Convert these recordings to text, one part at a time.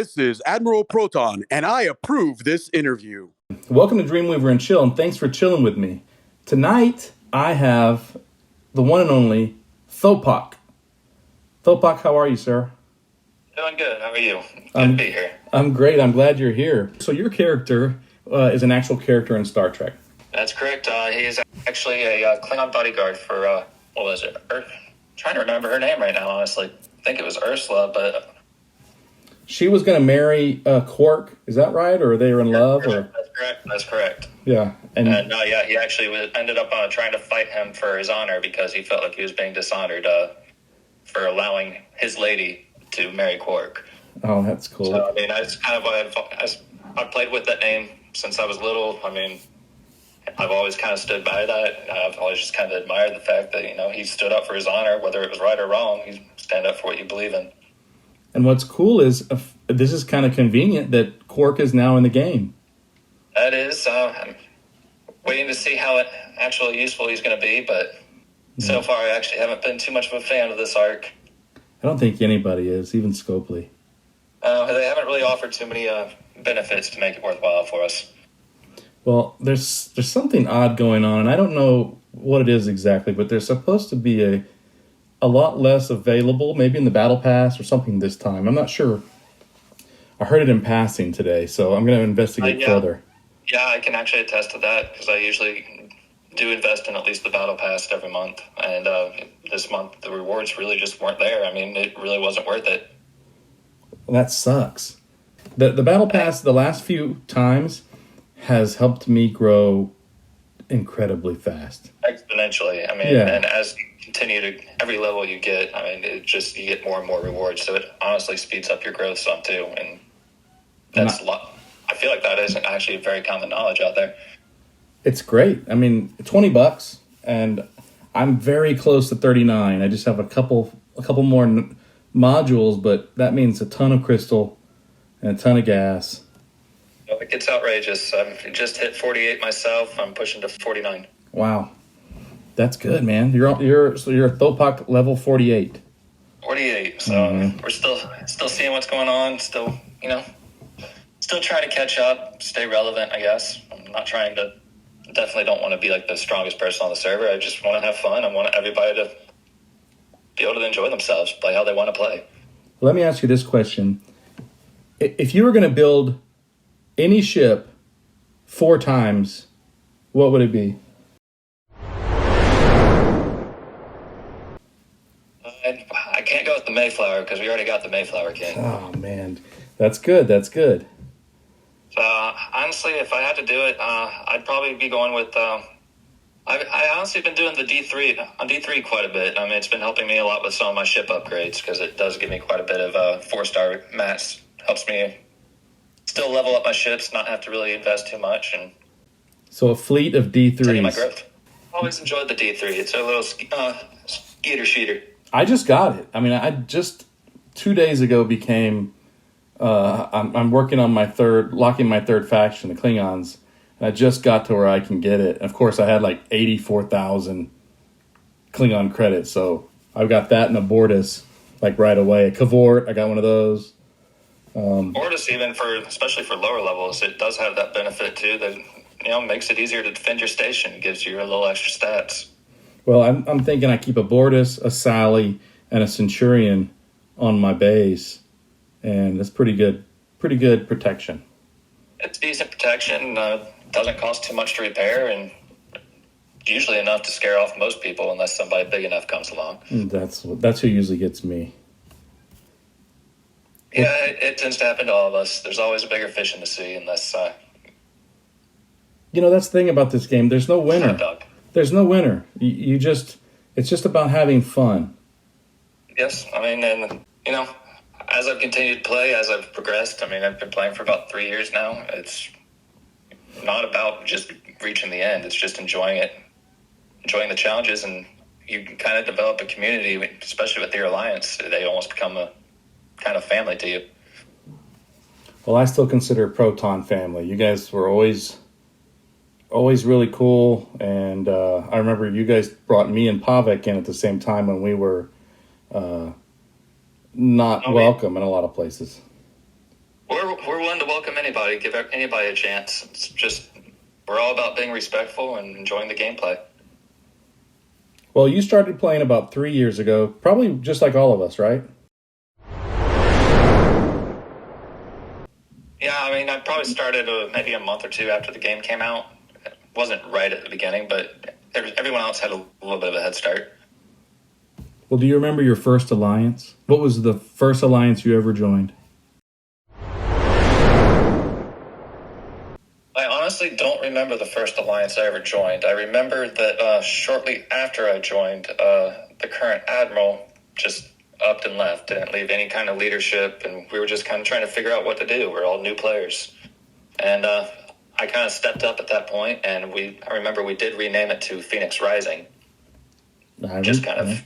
This is Admiral Proton, and I approve this interview. Welcome to Dreamweaver and Chill, and thanks for chilling with me. Tonight, I have the one and only Thopok. Thopok, how are you, sir? Doing good. How are you? Good to be here. I'm great. I'm glad you're here. So your character is an actual character in Star Trek. That's correct. He is actually a Klingon bodyguard for, what was it? Trying to remember her name right now, honestly. I think it was Ursula, but... She was going to marry Quark, is that right? Or they were in love? Or? That's correct. Yeah. And he actually ended up trying to fight him for his honor because he felt like he was being dishonored for allowing his lady to marry Quark. Oh, that's cool. So, I mean, that's kind of why I've played with that name since I was little. I mean, I've always kind of stood by that. I've always just kind of admired the fact that, he stood up for his honor, whether it was right or wrong. He stand up for what you believe in. And what's cool is, this is kind of convenient that Quark is now in the game. That is. I'm waiting to see how actually useful he's going to be, but so far I actually haven't been too much of a fan of this arc. I don't think anybody is, even Scopely. They haven't really offered too many benefits to make it worthwhile for us. Well, there's something odd going on, and I don't know what it is exactly, but there's supposed to be a lot less available, maybe in the Battle Pass or something this time. I'm not sure. I heard it in passing today, so I'm going to investigate further. Yeah, I can actually attest to that, because I usually do invest in at least the Battle Pass every month, and this month the rewards really just weren't there. I mean, it really wasn't worth it. Well, that sucks. The Battle Pass the last few times has helped me grow incredibly fast. Exponentially. I mean, and as you continue to, every level you get, I mean, you get more and more rewards, so it honestly speeds up your growth some too, and that's a lot. I feel like that isn't actually very common knowledge out there. It's great. I mean, $20, and I'm very close to 39. I just have a couple more modules, but that means a ton of crystal and a ton of gas. It gets outrageous. I've just hit 48 myself. I'm pushing to 49. Wow, that's good, man. You're Thopok level 48. 48. So we're still seeing what's going on. Still, still trying to catch up, stay relevant. I guess I'm not trying to. Definitely don't want to be like the strongest person on the server. I just want to have fun. I want everybody to be able to enjoy themselves, play how they want to play. Let me ask you this question: if you were going to build any ship 4 times, what would it be? I can't go with the Mayflower because we already got the Mayflower King. Oh, man. That's good. That's good. So, honestly, if I had to do it, I'd probably be going with... I honestly been doing the D3 quite a bit. I mean, it's been helping me a lot with some of my ship upgrades because it does give me quite a bit of 4-star mats. Helps me still level up my ships, not have to really invest too much. And so a fleet of D3s. My growth. Always enjoyed the D3. It's a little skeeter-sheeter. I just got it. I mean, I just 2 days ago became... I'm working on locking my third faction, the Klingons. And I just got to where I can get it. And of course, I had like 84,000 Klingon credits. So I've got that and a Bortus like right away. A Cavort, I got one of those. Bortus, especially for lower levels, it does have that benefit too that makes it easier to defend your station. It gives you a little extra stats. Well, I'm thinking I keep a Bortus, a Sally, and a Centurion on my base, and that's pretty good protection. It's decent protection. Doesn't cost too much to repair, and usually enough to scare off most people unless somebody big enough comes along. That's who usually gets me. Yeah, it tends to happen to all of us. There's always a bigger fish in the sea unless... that's the thing about this game. There's no winner. There's no winner. It's just about having fun. Yes, I mean, and, as I've continued to play, as I've progressed, I mean, I've been playing for about 3 years now. It's not about just reaching the end. It's just enjoying it, enjoying the challenges, and you can kind of develop a community, especially with your alliance. They almost become a kind of family to you. Well, I still consider Proton family. You guys were always really cool, and I remember you guys brought me and Pavek in at the same time when we were not welcome in a lot of places. We're willing to welcome anybody, give anybody a chance. It's just we're all about being respectful and enjoying the gameplay. Well, you started playing about 3 years ago, probably just like all of us, right? Yeah, I mean, I probably started maybe a month or two after the game came out. It wasn't right at the beginning, but everyone else had a little bit of a head start. Well, do you remember your first alliance? What was the first alliance you ever joined? I honestly don't remember the first alliance I ever joined. I remember that shortly after I joined, the current admiral just upped and left, didn't leave any kind of leadership, and we were just kind of trying to figure out what to do. We're all new players. And I kind of stepped up at that point, and I remember we did rename it to Phoenix Rising. Just kind of,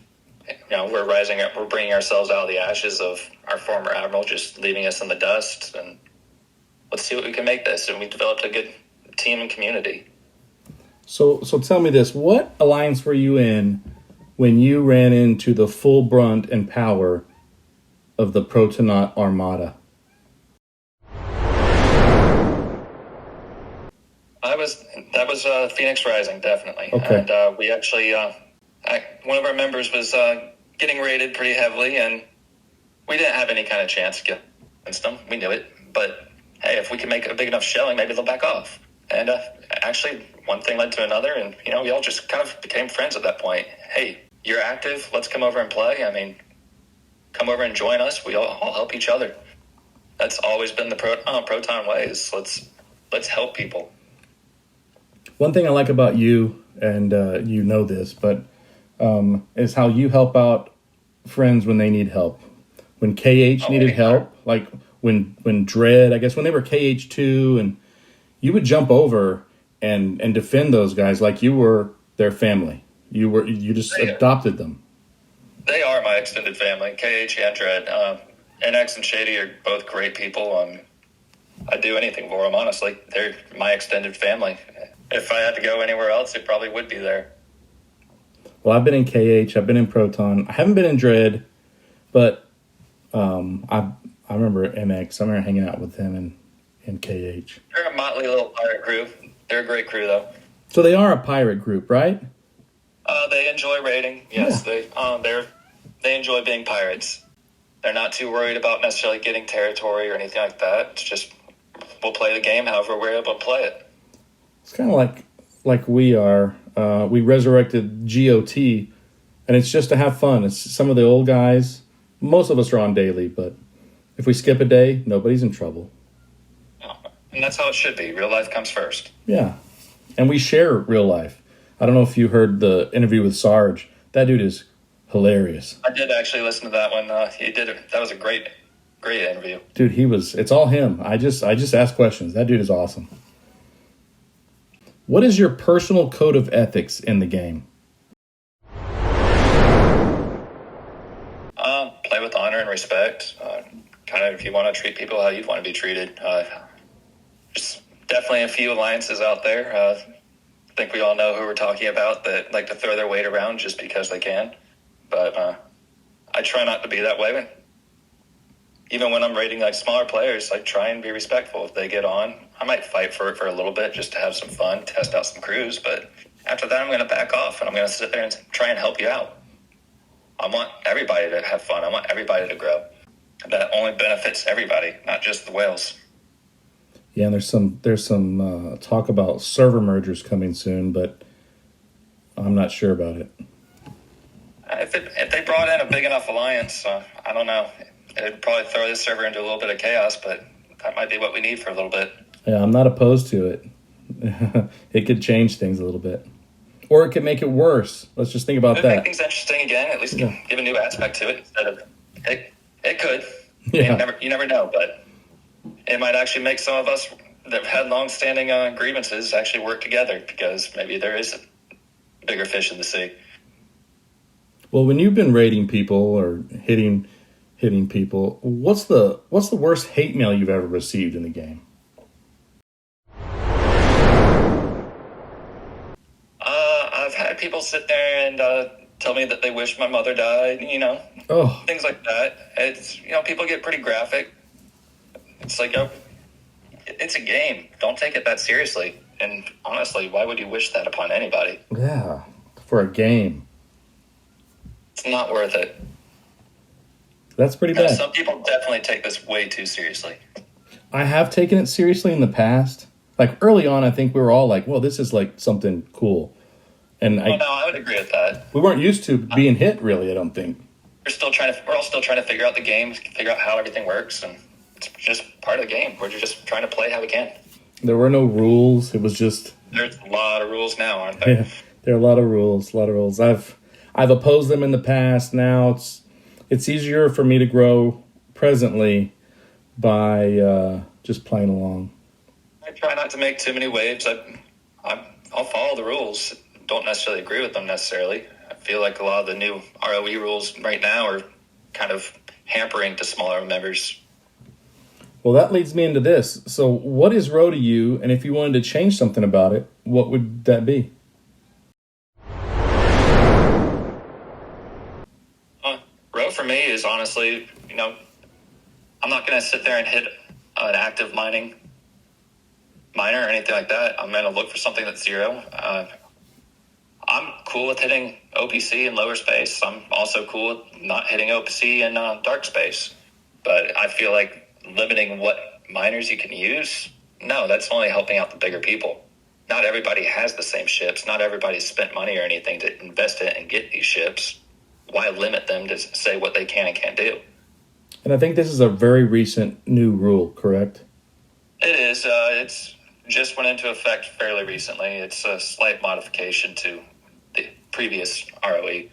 we're rising up, we're bringing ourselves out of the ashes of our former admiral, just leaving us in the dust, and let's see what we can make this. And we developed a good team and community. So tell me this, what alliance were you in when you ran into the full brunt and power of the Protonaut Armada? That was Phoenix Rising, definitely. Okay. And we actually, one of our members was getting raided pretty heavily, and we didn't have any kind of chance against them. We knew it, but hey, if we can make a big enough showing, maybe they'll back off. And actually, one thing led to another, and we all just kind of became friends at that point. Hey, you're active. Let's come over and play. I mean, come over and join us. We all help each other. That's always been the Proton way. Is let's help people. One thing I like about you, and you know this, but is how you help out friends when they need help. When KH needed help, like when Dread, I guess when they were KH2, and you would jump over and defend those guys like you were their family. You just adopted them. They are my extended family. KH and Dread. NX and Shady are both great people. I'd do anything for them, honestly. They're my extended family. If I had to go anywhere else, it probably would be there. Well, I've been in KH. I've been in Proton. I haven't been in Dread, but I remember NX. I remember hanging out with him in KH. They're a motley little pirate crew. They're a great crew, though. So they are a pirate group, right? They enjoy raiding. Yes, yeah. They enjoy being pirates. They're not too worried about necessarily getting territory or anything like that. It's just we'll play the game however we're able to play it. It's kind of like we are. We resurrected GOT, and it's just to have fun. It's some of the old guys. Most of us are on daily, but if we skip a day, nobody's in trouble. And that's how it should be. Real life comes first. Yeah, and we share real life. I don't know if you heard the interview with Sarge. That dude is hilarious. I did actually listen to that one. He did it. That was a great interview. Dude, it's all him. I just ask questions. That dude is awesome. What is your personal code of ethics in the game? Play with honor and respect. Kind of if you want to treat people how you'd want to be treated. There's definitely a few alliances out there. I think we all know who we're talking about that like to throw their weight around just because they can. But I try not to be that way. Even when I'm rating like smaller players, I try and be respectful. If they get on, I might fight for it for a little bit just to have some fun, test out some crews. But after that, I'm going to back off and I'm going to sit there and try and help you out. I want everybody to have fun. I want everybody to grow. That only benefits everybody, not just the whales. Yeah, and there's some talk about server mergers coming soon, but I'm not sure about it. If they brought in a big enough alliance, I don't know. It'd probably throw this server into a little bit of chaos, but that might be what we need for a little bit. Yeah, I'm not opposed to it. It could change things a little bit. Or it could make it worse. Let's just think about that. Make things interesting again, at least give a new aspect to it instead of it could. Yeah. You never know, but it might actually make some of us that have had long-standing grievances actually work together because maybe there is a bigger fish in the sea. Well, when you've been raiding people or hitting people, what's the worst hate mail you've ever received in the game? I've had people sit there and tell me that they wish my mother died, things like that. It's, people get pretty graphic. It's like, it's a game. Don't take it that seriously. And honestly, why would you wish that upon anybody? Yeah, for a game. It's not worth it. That's pretty bad. Some people definitely take this way too seriously. I have taken it seriously in the past. Like early on, I think we were all like, well, this is like something cool. And no, I would agree with that. We weren't used to being hit, really, I don't think. We're all still trying to figure out the game, figure out how everything works, and it's just part of the game. We're just trying to play how we can. There were no rules. It was just... There's a lot of rules now, aren't there? Yeah, there are a lot of rules. I've opposed them in the past. Now it's easier for me to grow presently by just playing along. I try not to make too many waves. I'll follow the rules. Don't necessarily agree with them necessarily. I feel like a lot of the new ROE rules right now are kind of hampering to smaller members. Well, that leads me into this. So what is Row to you? And if you wanted to change something about it, what would that be? Row for me is honestly, I'm not going to sit there and hit an active miner or anything like that. I'm going to look for something that's zero. I'm cool with hitting OPC in lower space. I'm also cool with not hitting OPC in dark space. But I feel like limiting what miners you can use, no, that's only helping out the bigger people. Not everybody has the same ships. Not everybody's spent money or anything to invest in and get these ships. Why limit them to say what they can and can't do? And I think this is a very recent new rule, correct? It is. It's just went into effect fairly recently. It's a slight modification to the previous ROE.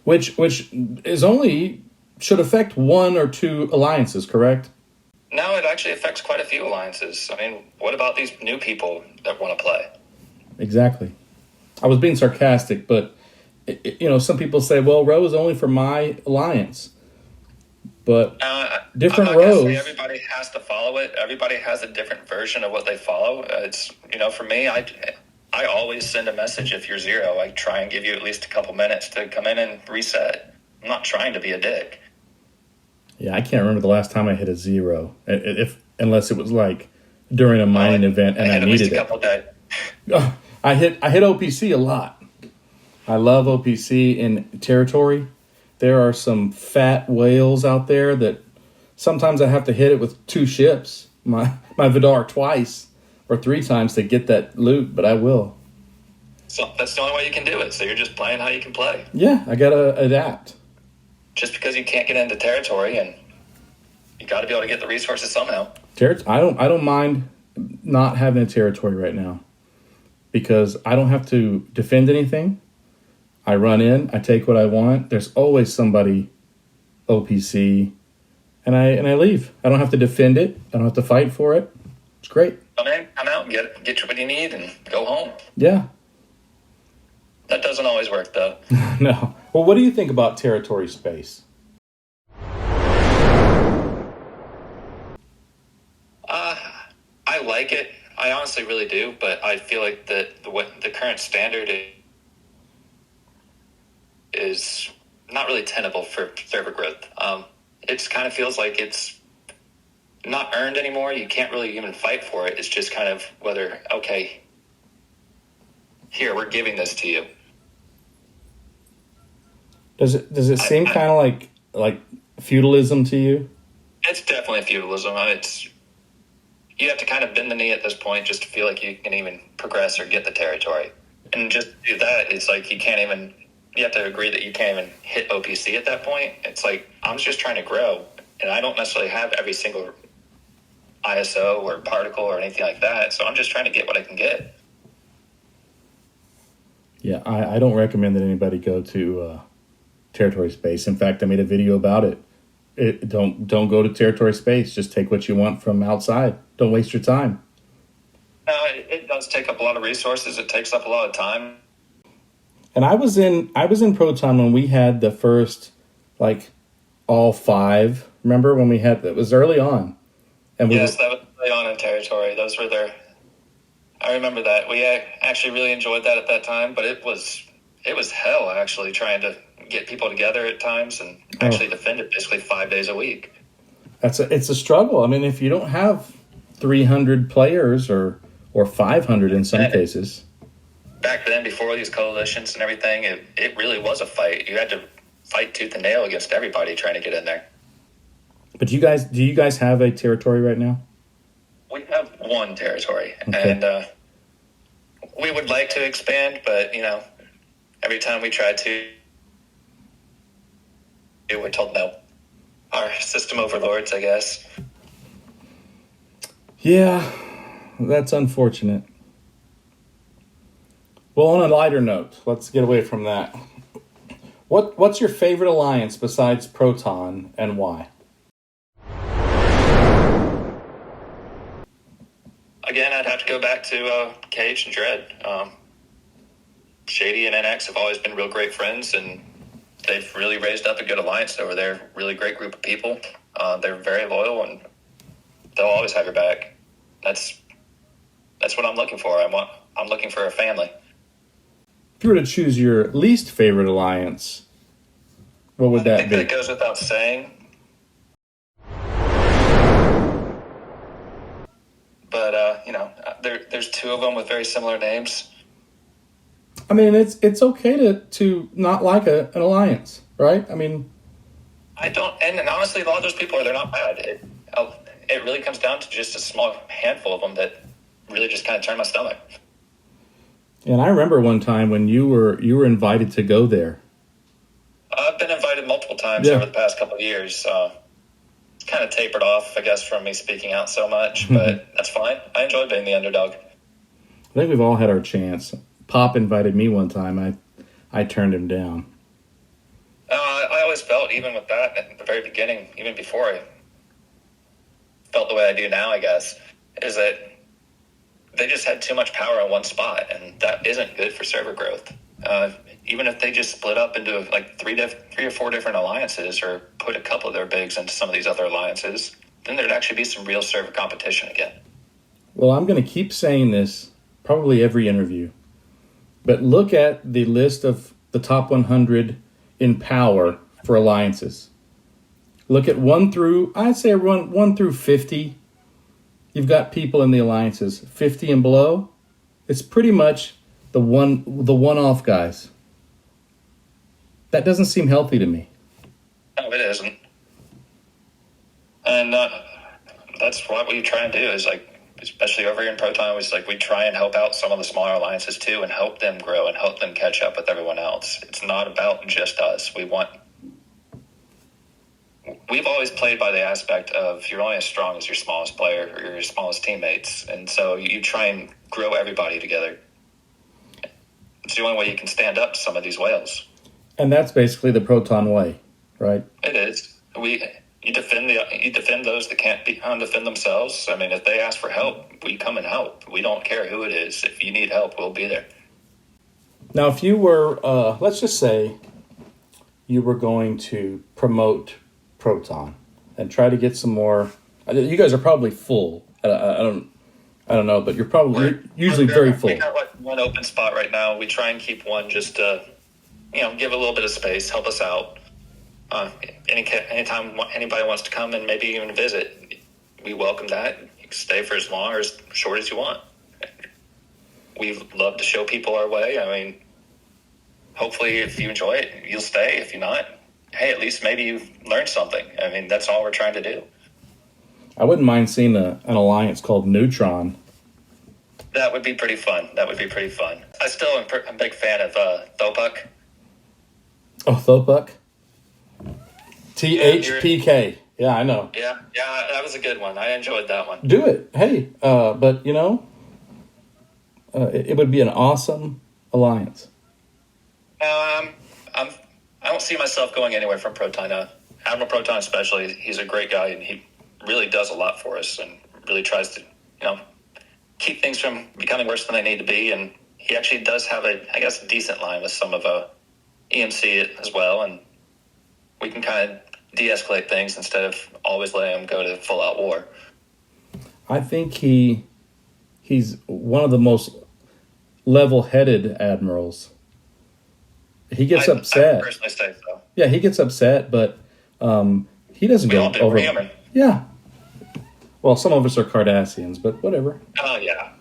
Which is only should affect one or two alliances, correct? No, it actually affects quite a few alliances. I mean, what about these new people that want to play? Exactly. I was being sarcastic, but some people say, well, Row is only for my alliance. But different I'm not rows. Say everybody has to follow it. Everybody has a different version of what they follow. It's for me, I always send a message if you're zero. I try and give you at least a couple minutes to come in and reset. I'm not trying to be a dick. Yeah, I can't remember the last time I hit a zero, unless it was like during a mining event and I needed it. A couple days. I hit OPC a lot. I love OPC in territory. There are some fat whales out there that sometimes I have to hit it with two ships, my Vidar twice or three times to get that loot, but I will. So that's the only way you can do it. So you're just playing how you can play. Yeah, I gotta adapt. Just because you can't get into territory, and you got to be able to get the resources somehow. I don't mind not having a territory right now because I don't have to defend anything. I run in, I take what I want. There's always somebody OPC, and I leave. I don't have to defend it. I don't have to fight for it. It's great. Come in, come out, get what you need, and go home. Yeah. That doesn't always work, though. No. Well, what do you think about territory space? I like it. I honestly really do, but I feel like that the current standard is not really tenable for server growth. It kind of feels like it's not earned anymore. You can't really even fight for it. It's just kind of whether, okay, here, we're giving this to you. Does it seem kind of like feudalism to you? It's definitely feudalism. You have to kind of bend the knee at this point just to feel like you can even progress or get the territory. And just to do that, it's like you have to agree that you can't even hit OPC at that point. It's like, I'm just trying to grow, and I don't necessarily have every single ISO or particle or anything like that, so I'm just trying to get what I can get. Yeah, I don't recommend that anybody go to territory space. In fact, I made a video about it. Don't go to territory space. Just take what you want from outside. Don't waste your time. It does take up a lot of resources. It takes up a lot of time. And I was in Proton when we had the first, all five. Remember when we had, it was early on. And yes, that was early on in territory. Those were there. I remember that. We actually really enjoyed that at that time, but it was hell actually trying to get people together at times and actually defend it basically 5 days a week. It's a struggle. I mean, if you don't have 300 players or 500 in some cases. Back then, before these coalitions and everything, it really was a fight. You had to fight tooth and nail against everybody trying to get in there. But do you guys have a territory right now? We have one territory, okay. And we would like to expand, but every time we try to, we're told no. Our system overlords, I guess. Yeah, that's unfortunate. Well, on a lighter note, let's get away from that. What's your favorite alliance besides Proton, and why? Again, I'd have to go back to Cage and Dread. Shady and NX have always been real great friends, and they've really raised up a good alliance over there. Really great group of people. They're very loyal, and they'll always have your back. That's what I'm looking for. I'm looking for a family. If you were to choose your least favorite alliance, what would that be? I think that goes without saying. But there's two of them with very similar names. I mean, it's okay to not like an alliance, right? I mean, I don't, and honestly, a lot of those people they're not bad. It really comes down to just a small handful of them that really just kind of turn my stomach. And I remember one time when you were invited to go there. I've been invited multiple times over the past couple of years. It's kind of tapered off, I guess, from me speaking out so much, but that's fine. I enjoy being the underdog. I think we've all had our chance. Pop invited me one time. I turned him down. I always felt, even with that at the very beginning, even before I felt the way I do now, I guess, is that they just had too much power in one spot, and that isn't good for server growth. Even if they just split up into like three or four different alliances, or put a couple of their bigs into some of these other alliances, then there'd actually be some real server competition again. Well, I'm going to keep saying this probably every interview, but look at the list of the top 100 in power for alliances. Look at 1 through 50. You've got people in the alliances. 50 and below, it's pretty much the one-off guys. That doesn't seem healthy to me. No, it isn't. And that's what we try and do is, like, especially over here in Proton, we try and help out some of the smaller alliances too and help them grow and help them catch up with everyone else. It's not about just us. We've always played by the aspect of you're only as strong as your smallest player or your smallest teammates. And so you try and grow everybody together. It's the only way you can stand up to some of these whales. And that's basically the Proton way, right? It is. You defend those that can't defend themselves. I mean, if they ask for help, we come and help. We don't care who it is. If you need help, we'll be there. Now, if you were, let's just say you were going to promote Proton and try to get some more. You guys are probably full. I don't know, but you're usually very full. We got like one open spot right now. We try and keep one just to, give a little bit of space, help us out. Anytime anybody wants to come and maybe even visit, we welcome that. You can stay for as long or as short as you want. We love to show people our way. I mean, hopefully if you enjoy it, you'll stay. If you're not, hey, at least maybe you've learned something. I mean, that's all we're trying to do. I wouldn't mind seeing an alliance called Neutron. That would be pretty fun. I still am a big fan of Thopok. Oh, Thopok? THPK. Yeah, I know. Yeah, that was a good one. I enjoyed that one. Do it. Hey, but it would be an awesome alliance. I don't see myself going anywhere from Proton. Admiral Proton especially, he's a great guy, and he really does a lot for us and really tries to, keep things from becoming worse than they need to be. And he actually does have a decent line with some of EMC as well, and we can kind of de-escalate things instead of always letting him go to full-out war. I think he's one of the most level-headed admirals. He gets upset. I personally say so. Yeah, he gets upset, but he doesn't go over. Yeah. Well, some of us are Cardassians, but whatever. Oh, yeah.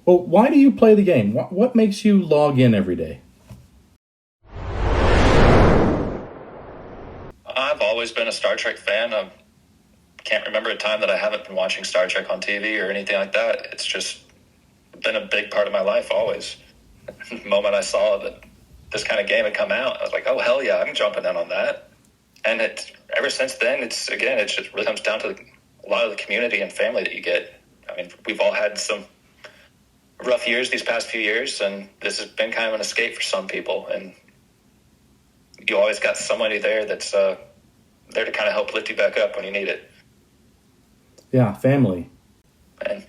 Well, why do you play the game? What makes you log in every day? I've always been a Star Trek fan. I can't remember a time that I haven't been watching Star Trek on TV or anything like that. It's just been a big part of my life always. The moment I saw that this kind of game had come out, I was like, oh, hell yeah, I'm jumping in on that. And ever since then, it just really comes down to a lot of the community and family that you get. I mean, we've all had some rough years these past few years, and this has been kind of an escape for some people. And you always got somebody there that's there to kind of help lift you back up when you need it. Yeah, family. And,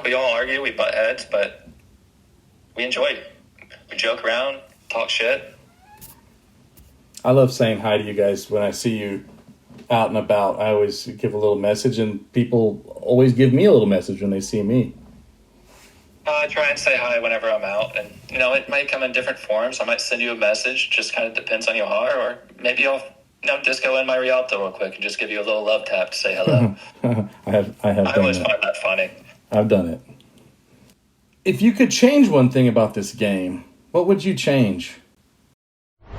we all argue, we butt heads, but we enjoy it. We joke around, talk shit. I love saying hi to you guys when I see you out and about. I always give a little message, and people always give me a little message when they see me. I try and say hi whenever I'm out, and it might come in different forms. I might send you a message, just kind of depends on your heart, or maybe I'll disco in my Rialto real quick and just give you a little love tap to say hello. I always find that funny. I've done it. If you could change one thing about this game, what would you change? I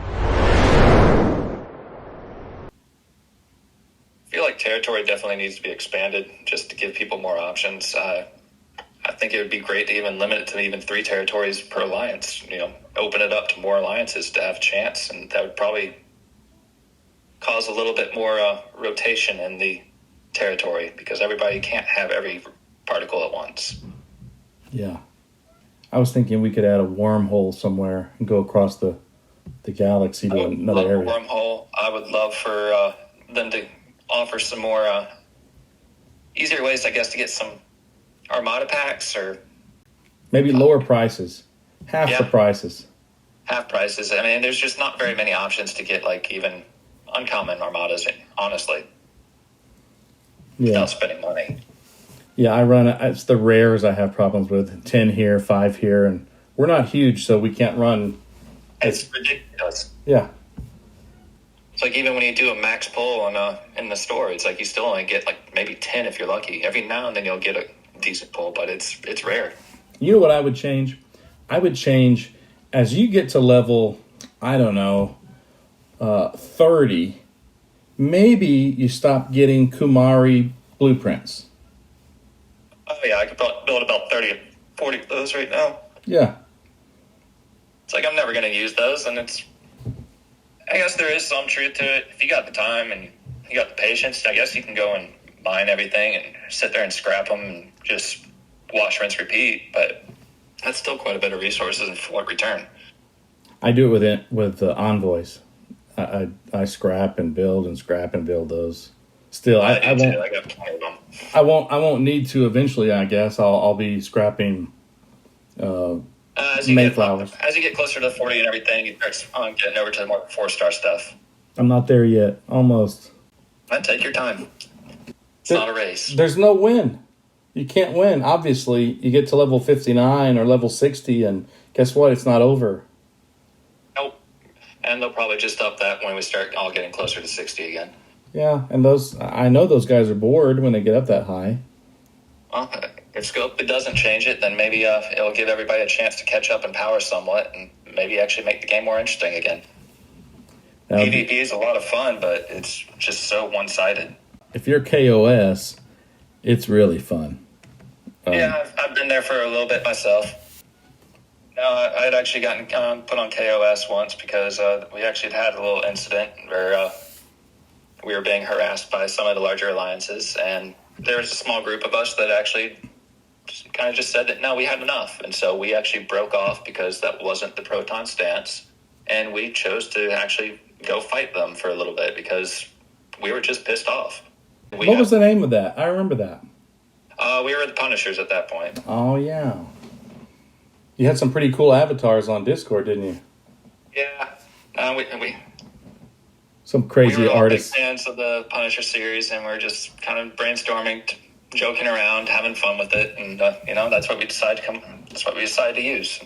feel like territory definitely needs to be expanded just to give people more options. I think it would be great to even limit it to even 3 territories per alliance. Open it up to more alliances to have a chance, and that would probably cause a little bit more rotation in the territory, because everybody can't have every particle at once. Yeah. I was thinking we could add a wormhole somewhere and go across the galaxy to another area. A wormhole. I would love for them to offer some more easier ways, I guess, to get some Armada packs, or maybe lower prices. Half the prices. Half prices. I mean, there's just not very many options to get, like, even uncommon Armadas, honestly. Yeah. Without spending money. Yeah, it's the rares I have problems with. 10 here, 5 here, and we're not huge, so we can't run. It's ridiculous. Yeah. It's like even when you do a max pull in the store, it's like you still only get like maybe 10 if you're lucky. Every now and then you'll get a decent pull, but it's rare. You know what I would change? I would change, as you get to level, I don't know, 30, maybe you stop getting Kumari blueprints. Oh yeah, I could build about 30 or 40 of those right now. Yeah. It's like I'm never going to use those, and I guess there is some truth to it. If you got the time and you got the patience, I guess you can go and mine everything and sit there and scrap them and just wash, rinse, repeat. But that's still quite a bit of resources in what return. I do it with envoys. I scrap and build and scrap and build those. Still, I won't. Too. I got plenty of them. I won't need to eventually. I guess I'll be scrapping Mayflowers. As you get closer to 40 and everything, you start getting over to the more 4-star stuff. I'm not there yet. Almost. Take your time. It's not a race. There's no win. You can't win. Obviously, you get to level 59 or level 60, and guess what? It's not over. Nope. And they'll probably just up that when we start all getting closer to 60 again. Yeah, and I know those guys are bored when they get up that high. Well, if scope doesn't change it, then maybe it'll give everybody a chance to catch up in power somewhat, and maybe actually make the game more interesting again. PvP is a lot of fun, but it's just so one-sided. If you're KOS, it's really fun. Yeah, I've been there for a little bit myself. No, I had actually gotten put on KOS once because we actually had a little incident where we were being harassed by some of the larger alliances, and there was a small group of us that actually kind of just said that, no, we had enough. And so we actually broke off because that wasn't the Proton stance, and we chose to actually go fight them for a little bit because we were just pissed off. What was the name of that? I remember that. We were the Punishers at that point. Oh, yeah. You had some pretty cool avatars on Discord, didn't you? Yeah. We some crazy we were all artists. big fans of the Punisher series, and we're just kind of brainstorming, joking around, having fun with it, and that's what we decided to use.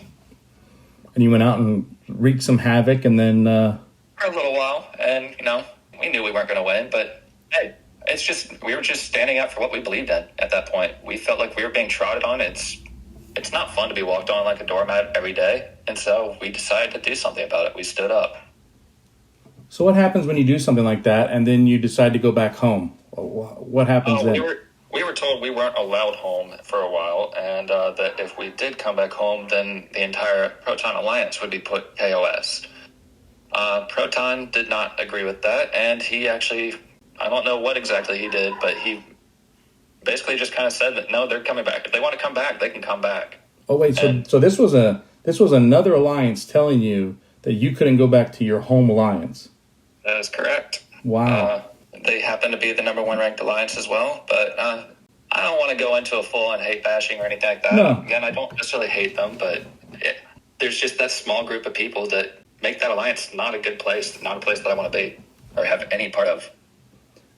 And you went out and wreaked some havoc, and then for a little while, and we knew we weren't going to win, but hey, It's just, we were just standing up for what we believed in at that point. We felt like we were being trodden on. It's not fun to be walked on like a doormat every day. And so we decided to do something about it. We stood up. So what happens when you do something like that and then you decide to go back home? What happens then? We were told we weren't allowed home for a while, and that if we did come back home, then the entire Proton Alliance would be put KOS. Proton did not agree with that, and he actually, I don't know what exactly he did, but he basically just kind of said that, no, they're coming back. If they want to come back, they can come back. Oh, wait, so this was another alliance telling you that you couldn't go back to your home alliance. That is correct. Wow. They happen to be the number one ranked alliance as well, but I don't want to go into a full-on hate bashing or anything like that. No. Again, I don't necessarily hate them, but there's just that small group of people that make that alliance not a good place, not a place that I want to be or have any part of.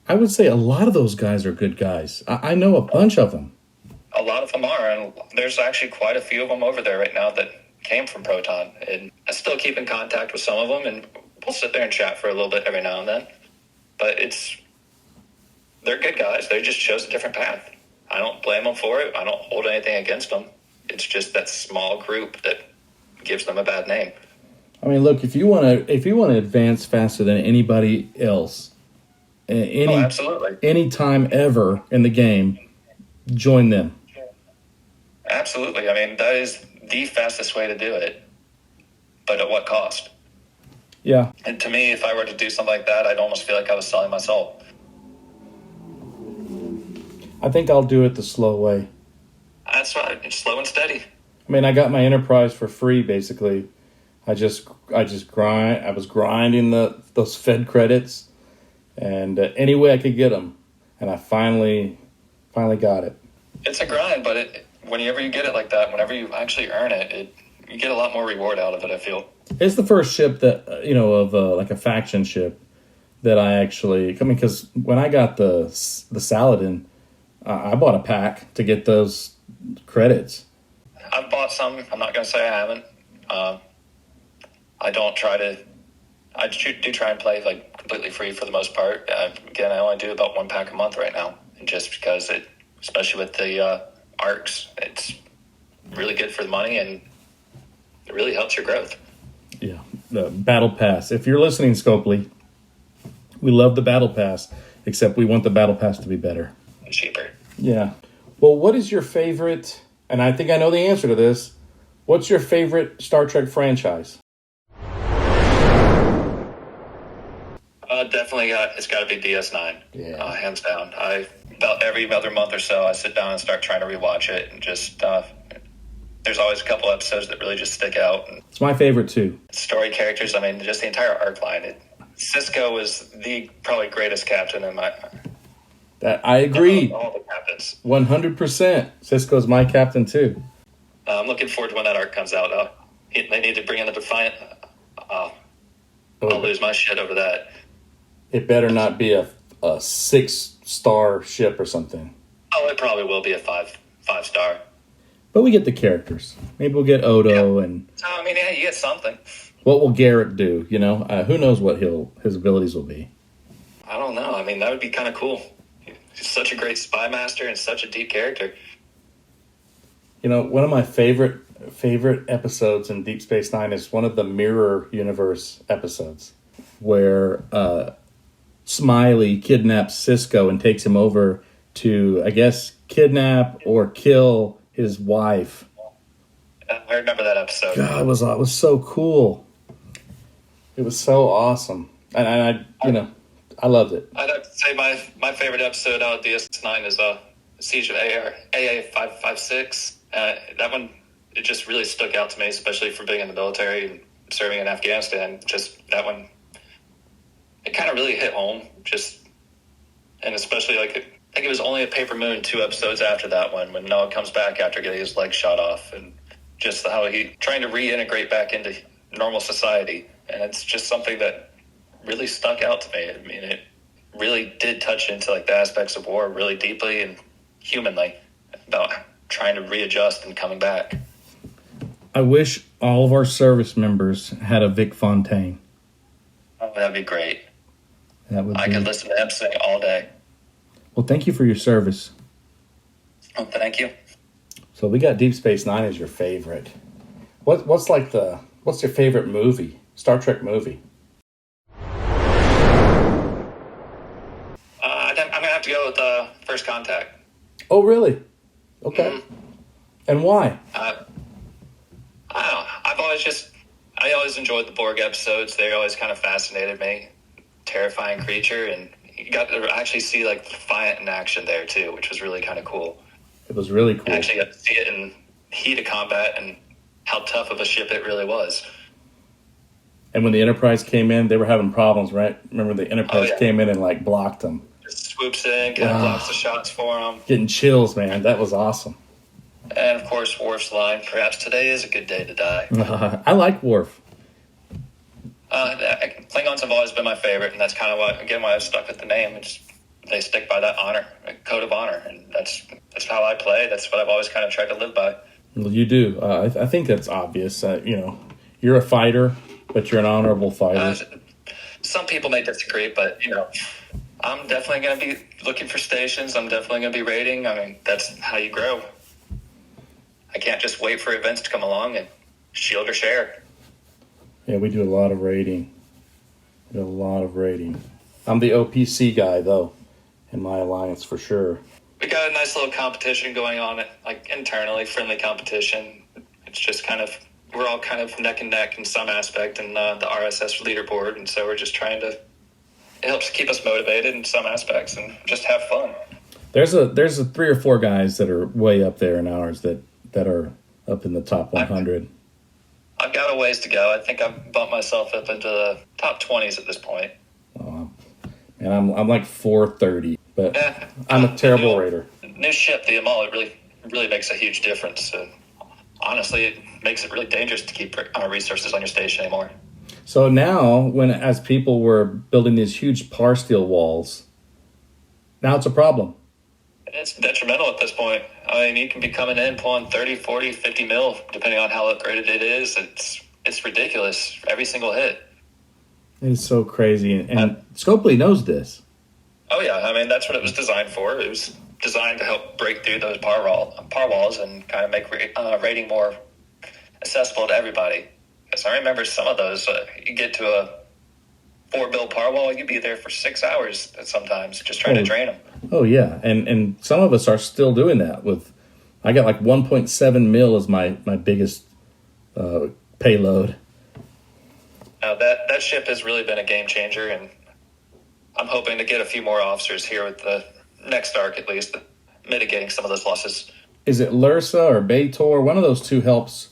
I would say a lot of those guys are good guys. I know a bunch of them. A lot of them are, and there's actually quite a few of them over there right now that came from Proton. And I still keep in contact with some of them, and we'll sit there and chat for a little bit every now and then. But they're good guys. They just chose a different path. I don't blame them for it. I don't hold anything against them. It's just that small group that gives them a bad name. I mean, look, if you want to advance faster than anybody else, Absolutely. any time ever in the game, join them. Absolutely. I mean, that is the fastest way to do it. But at what cost? Yeah. And to me, if I were to do something like that, I'd almost feel like I was selling my soul. I think I'll do it the slow way. That's right. It's slow and steady. I mean, I got my enterprise for free, basically. I just grind. I was grinding those Fed credits, and any way I could get them, and I finally got it. It's a grind, but whenever you get it like that, whenever you actually earn it, you get a lot more reward out of it, I feel. It's the first ship that, of like a faction ship that I actually, because when I got the Saladin, I bought a pack to get those credits. I've bought some. I'm not going to say I haven't. I don't try to. I do try and play like completely free for the most part. Again, I only do about one pack a month right now, and just because especially with the arcs, it's really good for the money and it really helps your growth. Yeah, the Battle Pass. If you're listening, Scopely, we love the Battle Pass, except we want the Battle Pass to be better. And cheaper. Yeah. Well, what is your favorite, and I think I know the answer to this, what's your favorite Star Trek franchise? Definitely it's got to be DS9. Yeah. Hands down. About every other month or so, I sit down and start trying to rewatch it, and just there's always a couple episodes that really just stick out. And It's my favorite too. story characters, I mean, just the entire arc line. Cisco was the probably greatest captain in my. That I agree. All the captains. 100%. Cisco's my captain too. I'm looking forward to when that arc comes out. They need to bring in the Defiant. I'll lose my shit over that. It better not be a 6-star ship or something. Oh, it probably will be a five star. But we get the characters. Maybe we'll get Odo and So, I mean, yeah, you get something. what will Garrett do? Who knows what his abilities will be. I don't know. I mean, that would be kind of cool. He's such a great spy master and such a deep character. One of my favorite episodes in Deep Space Nine is one of the Mirror Universe episodes where Smiley kidnaps Cisco and takes him over to, I guess, kidnap or kill his wife. I remember that episode. God, it was so cool. It was so awesome, and I loved it. I'd have to say my favorite episode out of DS9 is Siege of AA-556. That one, it just really stuck out to me, especially for being in the military and serving in Afghanistan. Just that one, it kind of really hit home. And especially I think it was only a Paper Moon 2 episodes after that one, when Noah comes back after getting his leg shot off, and just how he trying to reintegrate back into normal society. And it's just something that really stuck out to me. I mean, it really did touch into the aspects of war really deeply and humanly about trying to readjust and coming back. I wish all of our service members had a Vic Fontaine. Oh, that'd be great. That would. I could listen to him sing all day. Well, thank you for your service. Well, thank you. So we got Deep Space Nine as your favorite. What's your favorite movie? Star Trek movie? I'm gonna have to go with First Contact. Oh, really? Okay. Mm-hmm. And why? I don't know. I always enjoyed the Borg episodes. They always kind of fascinated me. Terrifying creature, and you got to actually see like Defiant in action there too, which was really kind of cool. It was really cool. I actually got to see it in heat of combat and how tough of a ship it really was. And when the Enterprise came in, they were having problems, right? Remember the Enterprise came in and like blocked them. Just swoops in, kind of blocks the shots for them. Getting chills, man. That was awesome. And of course, Worf's line, "Perhaps today is a good day to die." I like Worf. Klingons have always been my favorite, and that's kind of why I've stuck with the name. They stick by that honor, code of honor, and that's how I play. That's what I've always kind of tried to live by. Well, you do. I think that's obvious. You're a fighter, but you're an honorable fighter. Some people may disagree, but I'm definitely going to be looking for stations. I'm definitely going to be raiding. I mean, that's how you grow. I can't just wait for events to come along and shield or share. Yeah, we do a lot of raiding. I'm the OPC guy, though, in my alliance for sure. We got a nice little competition going on, like internally, friendly competition. It's just we're all kind of neck and neck in some aspect in the RSS leaderboard, and so we're just it helps keep us motivated in some aspects and just have fun. There's a 3 or 4 guys that are way up there in ours that are up in the top 100. I've got a ways to go. I think I've bumped myself up into the top 20s at this point. And I'm like 430, but I'm a terrible raider. New ship, the Amal, it really makes a huge difference. Honestly, it makes it really dangerous to keep resources on your station anymore. So now, as people were building these huge par steel walls, now it's a problem. It's detrimental at this point. I mean, you can be coming in pulling 30, 40, 50 mil, depending on how upgraded it is. It's ridiculous. Every single hit. It's so crazy. And Scopely knows this. Oh, yeah. I mean, that's what it was designed for. It was designed to help break through those par walls and kind of make rating more accessible to everybody. Because I remember some of those, you get to a 4-bill par wall, you'd be there for 6 hours sometimes just trying to drain them. Oh, yeah. And some of us are still doing that. I got like 1.7 mil as my biggest payload. Now, that ship has really been a game changer, and I'm hoping to get a few more officers here with the next arc, at least, mitigating some of those losses. Is it Lursa or Baitor? One of those two helps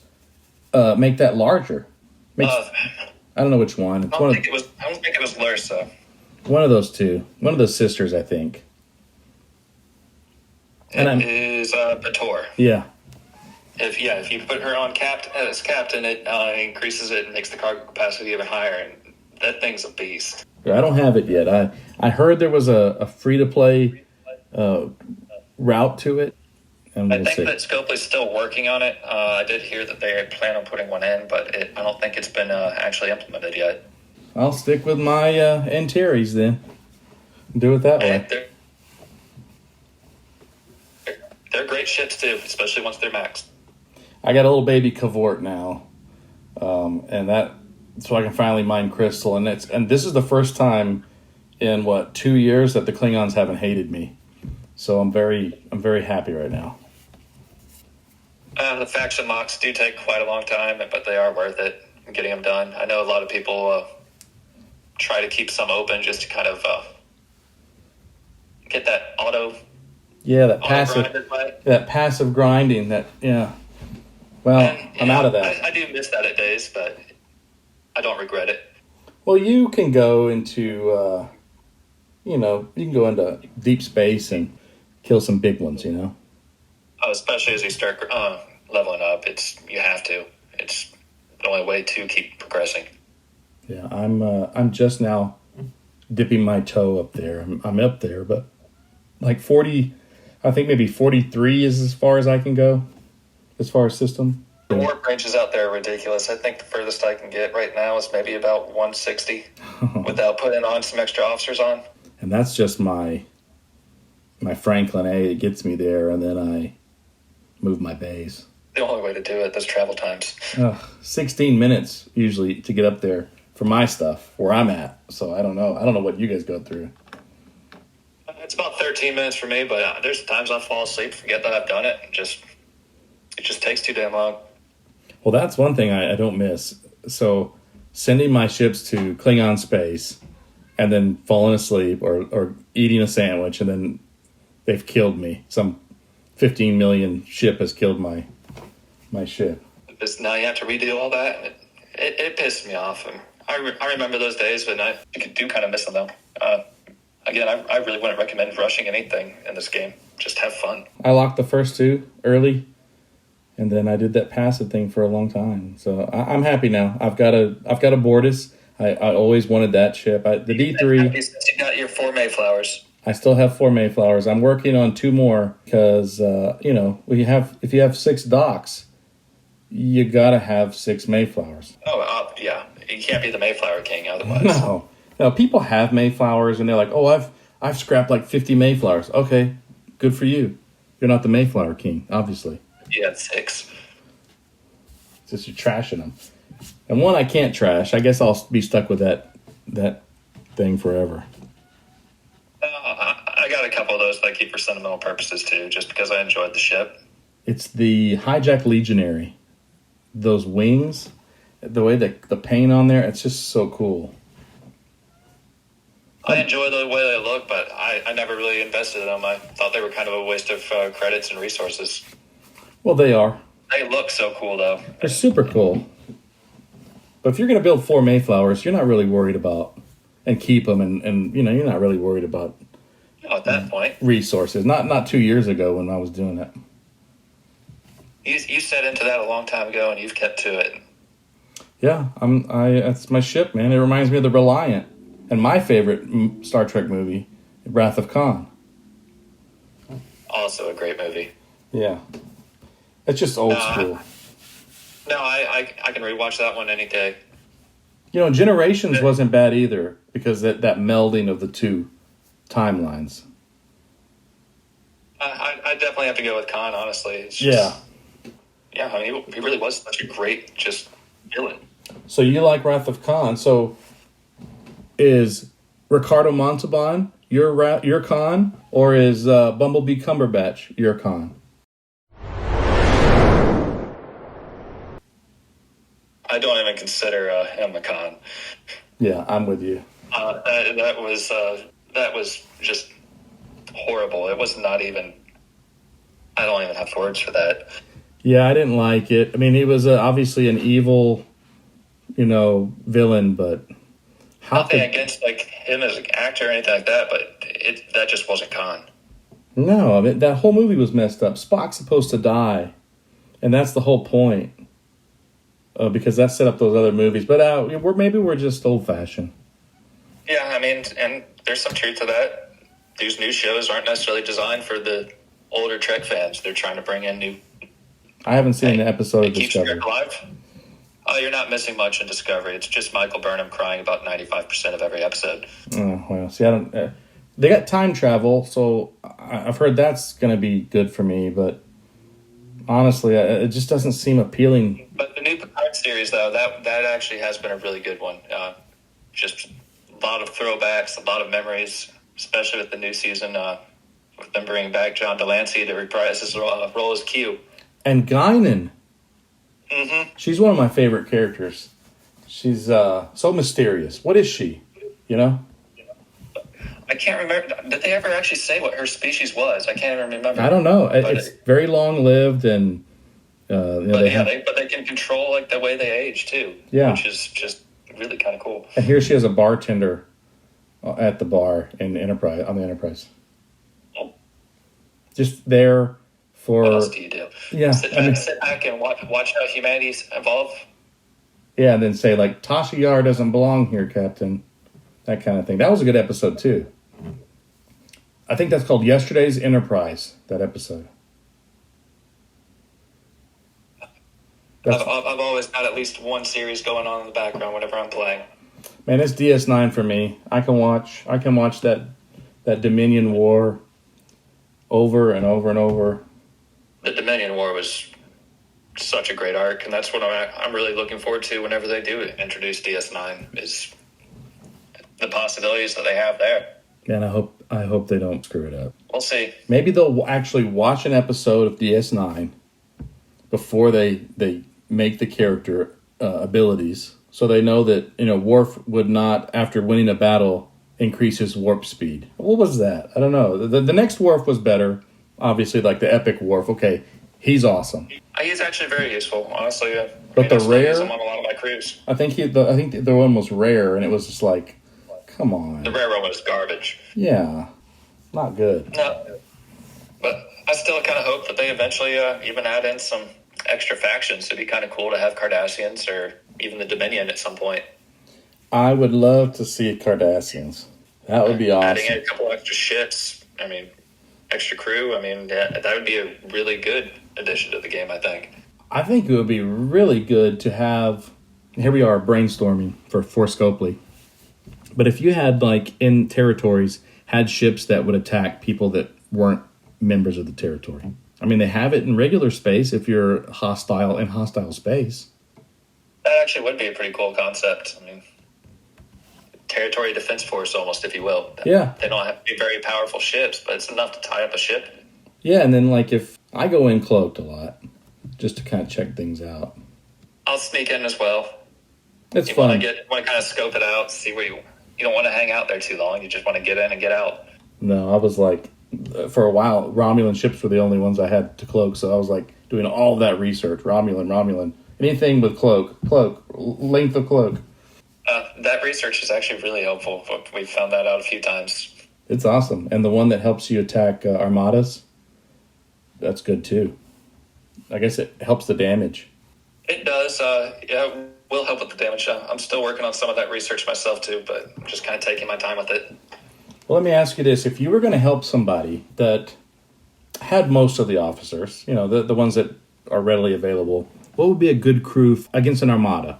make that larger. I don't know which one. I don't think it was Lursa. One of those two. One of those sisters, I think. It is Baitor. Yeah. If you put her on as captain, it increases it and makes the cargo capacity even higher, and that thing's a beast. I don't have it yet. I heard there was a free-to-play route to it. And I think that Scopely's still working on it. I did hear that they plan on putting one in, but I don't think it's been actually implemented yet. I'll stick with my Antares then. Do it that way. They're great ships too, especially once they're maxed. I got a little baby Cavort now, and so I can finally mine crystal. And this is the first time in 2 years that the Klingons haven't hated me. So I'm very happy right now. The faction mocks do take quite a long time, but they are worth it getting them done. I know a lot of people try to keep some open just to kind of get that auto. Yeah, that passive grinding. Well, I'm out of that. I do miss that at days, but I don't regret it. Well, you can go into, you can go into deep space and kill some big ones, Especially as you start leveling up, you have to. It's the only way to keep progressing. Yeah, I'm just now dipping my toe up there. I'm up there, but like 40, I think maybe 43 is as far as I can go, as far as system. The warp ranges out there are ridiculous. I think the furthest I can get right now is maybe about 160 without putting on some extra officers on. And that's just my my Franklin A, it gets me there, and then I move my base. The only way to do it, those travel times. 16 minutes usually to get up there for my stuff, where I'm at. So I don't know. I don't know what you guys go through. It's about 13 minutes for me, but there's times I fall asleep, forget that I've done it. It just takes too damn long. Well, that's one thing I don't miss. So sending my ships to Klingon space and then falling asleep or eating a sandwich, and then they've killed me. Some 15 million ship has killed my ship. Now you have to redo all that. It pissed me off. And I remember those days, but I do kind of miss them, though. Again, I really wouldn't recommend rushing anything in this game. Just have fun. I locked the first two early, and then I did that passive thing for a long time. So I'm happy now. I've got a Bortus. I always wanted that ship. The D3. You got your 4 Mayflowers. I still have 4 Mayflowers. I'm working on 2 more because if you have 6 docks, you gotta have 6 Mayflowers. Yeah. You can't be the Mayflower King otherwise. No, people have Mayflowers and they're like, oh, I've scrapped like 50 Mayflowers. Okay, good for you. You're not the Mayflower King, obviously. You had 6. It's just you're trashing them. And one I can't trash. I guess I'll be stuck with that thing forever. I got a couple of those that I keep for sentimental purposes too, just because I enjoyed the ship. It's the Hijack Legionary. Those wings, the way the paint on there, it's just so cool. I enjoy the way they look, but I never really invested in them. I thought they were kind of a waste of credits and resources. Well, they are. They look so cool, though. They're super cool. But if you're going to build 4 Mayflowers, you're not really worried about, and keep them, and you're not really worried about at that point resources. Not 2 years ago when I was doing it. You set into that a long time ago, and you've kept to it. Yeah, that's my ship, man. It reminds me of the Reliant. And my favorite Star Trek movie, Wrath of Khan. Also a great movie. Yeah. It's just old school. No, I can rewatch that one any day. Generations wasn't bad either, because that melding of the two timelines. I definitely have to go with Khan, honestly. It's yeah. Yeah, I mean, he really was such a great just villain. So you like Wrath of Khan. So is Ricardo Montalban your Khan, or is Bumblebee Cumberbatch your Khan? I don't even consider him a Khan. Yeah, I'm with you. That was just horrible. It was not even. I don't even have words for that. Yeah, I didn't like it. I mean, he was obviously an evil, villain, but nothing against him as an actor or anything like that, but that just wasn't Khan. No, I mean, that whole movie was messed up. Spock's supposed to die, and that's the whole point. Because that set up those other movies, but we're just old fashioned. Yeah, I mean, and there's some truth to that. These new shows aren't necessarily designed for the older Trek fans. They're trying to bring in new. I haven't seen an episode of Discovery. Keeps Trek alive. Oh, you're not missing much in Discovery. It's just Michael Burnham crying about 95% of every episode. Oh well, see, I don't. They got time travel, so I've heard that's going to be good for me, but. Honestly, it just doesn't seem appealing. But the new Picard series, though, that actually has been a really good one. Just a lot of throwbacks, a lot of memories, especially with the new season, with them bringing back John Delancey to reprise his role as Q. And Guinan. Mm-hmm. She's one of my favorite characters. She's so mysterious. What is she? I can't remember. Did they ever actually say what her species was? I can't even remember. I don't know. It's very long lived, and but they can control the way they age too. Yeah, which is just really kind of cool. And here she has a bartender at the bar in Enterprise on the Enterprise. Oh. Just there for. What else do you do? Yeah, sit back and watch how humanity evolve. Yeah, and then say Tasha Yar doesn't belong here, Captain. That kind of thing. That was a good episode, too. I think that's called Yesterday's Enterprise, that episode. I've always got at least one series going on in the background whenever I'm playing. Man, it's DS9 for me. I can watch that Dominion War. over and over and over. The Dominion War was such a great arc, and that's what I'm really looking forward to whenever they do introduce DS9, is the possibilities that they have there. And I hope they don't screw it up. We'll see. Maybe they'll actually watch an episode of DS9 before they make the character abilities, so they know that, you know, Worf would not, after winning a battle, increase his warp speed. What was that? I don't know. The next Worf was better. Obviously, like the epic Worf. Okay, he's awesome. He's actually very useful, honestly. But the rare, use him on a lot of my crews. I think the one was rare, and it was just like, come on. The rare one was garbage. Yeah, not good. No, but I still kind of hope that they eventually even add in some extra factions. It'd be kind of cool to have Cardassians or even the Dominion at some point. I would love to see Cardassians. That would be awesome. Adding in a couple extra ships, I mean, extra crew, I mean, yeah, that would be a really good addition to the game, I think. I think it would be really good to have, here we are brainstorming for Scopely, but if you had, like, in territories, had ships that would attack people that weren't members of the territory. I mean, they have it in regular space if you're hostile in hostile space. That actually would be a pretty cool concept. I mean, territory defense force almost, if you will. Yeah. They don't have to be very powerful ships, but it's enough to tie up a ship. Yeah, and then, like, if I go in cloaked a lot, just to kind of check things out. I'll sneak in as well. It's you fun. Want to kind of scope it out, see where you don't want to hang out there too long. You just want to get in and get out. No, I was like, for a while, Romulan ships were the only ones I had to cloak, so I was like doing all of that research. Romulan. Anything with cloak, length of cloak. That research is actually really helpful. We've found that out a few times. It's awesome. And the one that helps you attack armadas, that's good too. I guess it helps the damage. It does. Yeah, it will help with the damage. I'm still working on some of that research myself too, but I'm just kind of taking my time with it. Well, let me ask you this. If you were going to help somebody that had most of the officers, you know, the ones that are readily available, what would be a good crew against an armada?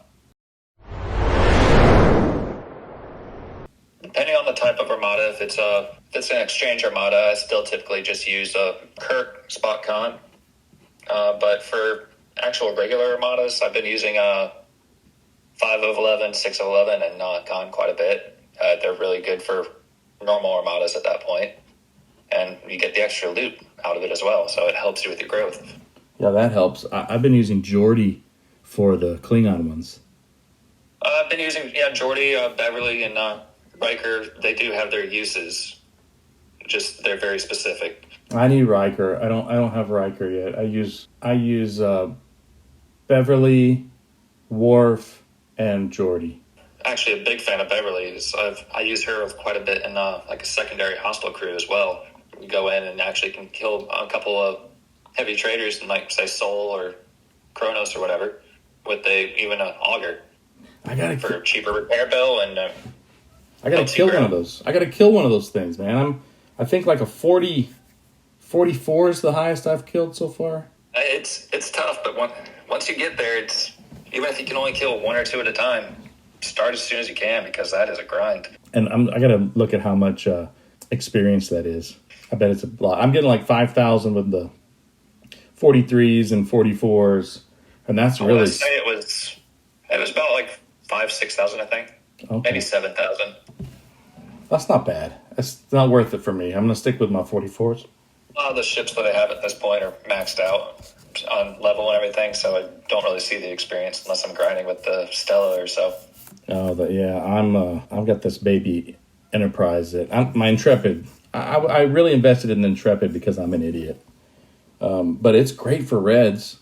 Depending on the type of armada, if it's an exchange armada, I still typically just use Kirk, Spock, Khan. But for actual regular armadas, I've been using 5 of 11, 6 of 11, and Khan quite a bit. They're really good for normal armadas at that point, and you get the extra loot out of it as well, so it helps you with your growth. Yeah, that helps. I've been using Geordi for the Klingon ones. I've been using Geordi, Beverly, and Riker. They do have their uses, just they're very specific. I need Riker. I don't have Riker yet. I use Beverly, Worf, and Geordi. Actually, a big fan of Beverly. I use her quite a bit in like a secondary hostile crew as well. You go in and actually can kill a couple of heavy traders in, like, say, Sol or Kronos or whatever, with even an auger. For a cheaper repair bill, and I gotta kill one of those. I gotta kill one of those things, man. I think like a 44 is the highest I've killed so far. It's tough, but once you get there, it's even if you can only kill 1 or 2 at a time, start as soon as you can, because that is a grind. And I gotta look at how much experience that is. I bet it's a lot. I'm getting like 5,000 with the 43s and 44s, and that's really. I would say it was about like 5,000-6,000, I think. Okay. Maybe 7,000. That's not bad. It's not worth it for me. I'm gonna stick with my 44s. A lot of the ships that I have at this point are maxed out on level and everything, so I don't really see the experience unless I'm grinding with the Stella or so. Oh, yeah. I've got this baby Enterprise that my Intrepid. I really invested in the Intrepid because I'm an idiot. But it's great for Reds.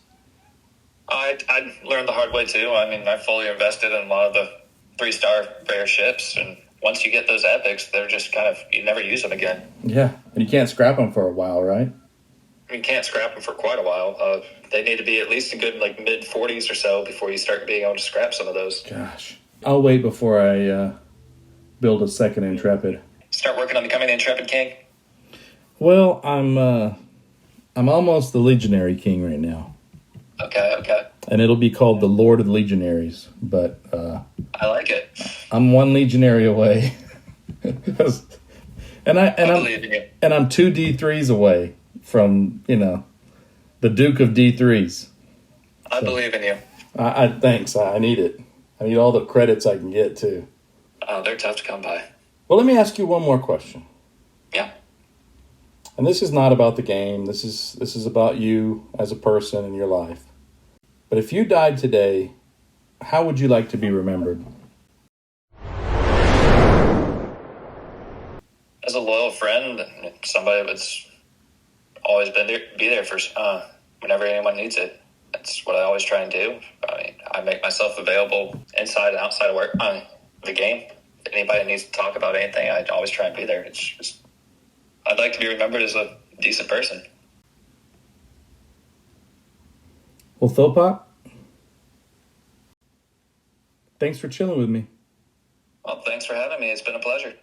I learned the hard way too. I mean, I fully invested in a lot of the 3-star rare ships, and once you get those epics, they're just kind of, you never use them again. Yeah, and you can't scrap them for a while, right? You can't scrap them for quite a while. They need to be at least a good mid-40s or so before you start being able to scrap some of those. Gosh. I'll wait before I build a second Intrepid. Start working on becoming the Intrepid King? Well, I'm almost the Legionary King right now. Okay. And it'll be called the Lord of the Legionaries, but I like it. I'm 1 Legionary away. and I'm 2 D3s away from the Duke of D3s. I believe in you. I thanks. I need it. I need all the credits I can get too. They're tough to come by. Well, let me ask you one more question. Yeah. And this is not about the game. This is about you as a person in your life. But if you died today, how would you like to be remembered? As a loyal friend, somebody that's always be there for whenever anyone needs it. That's what I always try and do. I mean, I make myself available inside and outside of work. The game. If anybody needs to talk about anything, I always try and be there. It's just, I'd like to be remembered as a decent person. Well, Thopok, thanks for chilling with me. Well, thanks for having me. It's been a pleasure.